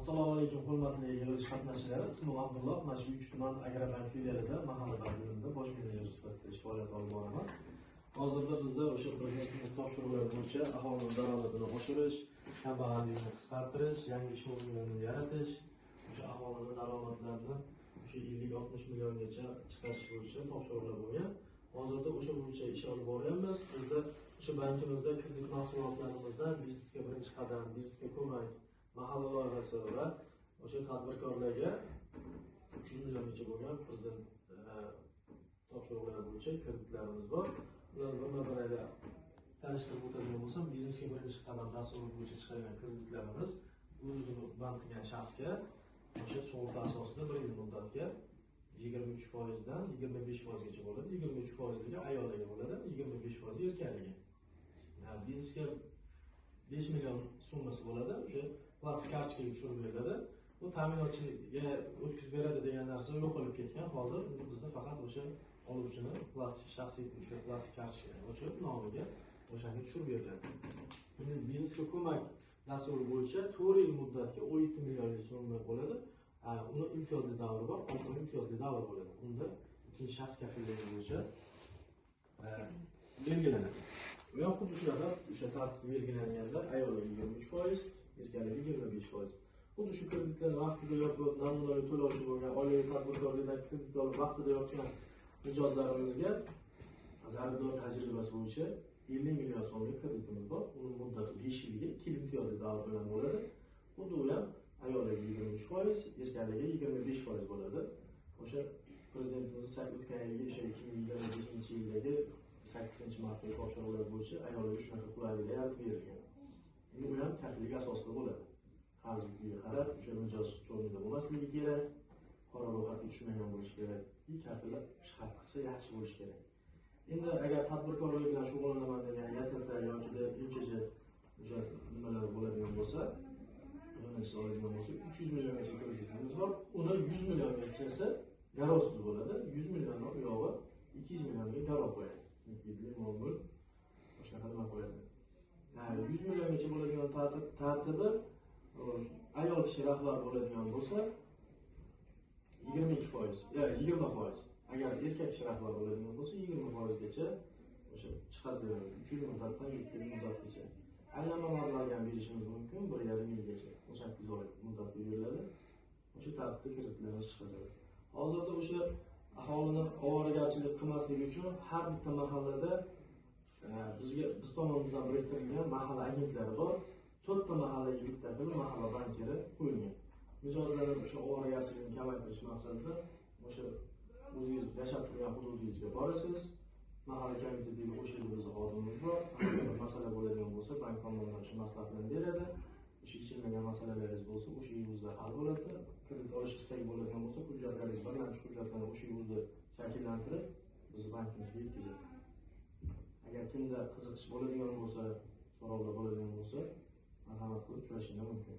Assalomu alaykum hurmatli yig'ilish qatnashchilari. Ismim Abdulloh. Mana shu 3 tuman Agrobank filialida mahalla bo'limida bosh menejer sifatida ish faoliyat olib boraman. Hozirda bizda o'sha prezidentimiz topshiriqlari bo'yicha aholining daromadini oshirish, kambag'allikni qisqartirish, yangi ish o'rinlarini yaratish, o'sha aholining daromadlarini o'sha 50-60 milliongacha chiqarish bo'yicha topshiriqlar bo'lgan. Hozirda o'sha bo'yicha ish olib boryapmiz. Bizda o'sha bankimizda kredit mahsulotlarimizdan biznesga birinchi qadam, biznesga ko'mak mahalla loyihasi va o'sha tadbirkorlarga 300 milliongacha bo'lgan prezident topshiriqlari bo'yicha kreditlarimiz bor. Ularni bir-biriga tanishtirib o'tadigan bo'lsam, biznesga birinchi qadam dasturi bo'yicha chiqargan kreditlarimiz o'zini band qilgan shaxsga o'sha sug'urta asosida 1 yil muddatga 23% dan 25% gacha bo'ladi. 23% ayollarga bo'ladi, 25% erkaklarga. Yani biznesga 5 million summasi bo'ladi. O'sha plastik kartochkaga tushirib beriladi. Bu ta'minotchiga o'tkazib beradi degan narsa yo'q bo'lib ketgan. Hozir bizda faqat o'sha oluvchini plastik shaxsiy o'sha plastik kartochka o'sha nomiga o'shanga tushirib beriladi. Endi biznesga ko'mak dasturi bo'yicha 4 yil muddatga 17 million so'm bo'ladi. Uni imtiyozli davri bor, oldin imtiyozli davr bo'ladi. Unda ikkinchi shaxs kafilligi bo'yicha belgilanadi. Bu ham xuddi shunaqa o'sha tartibda belgilanganda ayollarga 23%, erkaklarga 25%. Xuddi shu kreditlarni vaqtida yopib, namunaviy to'lovchi bo'lgan oilaviy tadbirkorlikdan kredit olib vaqtida yopgan mijozlarimizga zarardor tajribasi bo'yicha 50 million so'mlik kreditimiz bor. Uning muddati 5 yilga 2 yil imtiyozli davr bilan bo'ladi. Xuddi u ham ayollarga 23%, erkaklarga 25% bo'ladi. O'sha prezidentimiz o'tgan yilgi o'sha 2025-yildagi 8-martdagi topshiriqlar bo'yicha ayollarga shunaqa qulayliklar yaratib berilgan. Endi bu ham kafillik asosida bo'ladi. Qarzga qarab, o'sha mijoz o'rnida bo'lmasligi kerak, qora ro'yxatga tushmagan bo'lishi kerak, kafillar ish haqqisi yaxshi bo'lishi kerak. Endi agar tadbirkorlik bilan shug'ullanaman degan YTT yoki MCJ o'sha nimalar bo'ladigan bo'lsa, oladigan bo'lsa 300 milliongacha kreditimiz bor. Uni 100 milliongacha garovsiz bo'ladi. 100 milliondan uyog'i 200 millionga garov qo'yadi. Likvidli mol-mul shunaqa nima qo'yadi. 100 milliongacha bo'ladigan tartibi ayol kishi rahbar bo'ladigan bo'lsa 22%, 20%. Agar erkak kishi rahbar bo'ladigan bo'lsa 20% gacha o'sha chiqaz beradi. 3 yil muddatdan 7 yil muddatgacha. Aylanma mablag'larni berishimiz mumkin 1,5 yilgacha, 18 oy muddatga beriladi. O'sha tartibda kreditlarimiz chiqadi. Hozirda o'sha aholini ovoragarchilik qilmasligi uchun har bitta mahallada biz tomonidan biriktirilgan mahalla agentlari bor. 4 ta mahallaga bitta mahalla bankiri qo'yilgan. Mijozlarning o'sha ovoragarchilikni kamaytirish maqsadida o'sha o'zingiz yashab turgan hududingizga borasiz. Mahalla komitetidagi o'sha bizning xodimimiz bor. Agar masala bo'ladigan bo'lsa, bank tomonidan o'sha maslahatlarni beradi. O'sha yechilmagan masalalaringiz bo'lsa, o'sha yuzda hal bo'ladi. Kredit olish istagi bo'ladigan bo'lsa, hujjatlaringiz birlamchi hujjatlarni o'sha yuzda shakllantirib, bizning bankimizga yetkazadi. Agar kimda qiziqish bo'ladigan bo'lsa, so'rovlar bo'ladigan bo'lsa, marhamat qilib uchrashingiz mumkin.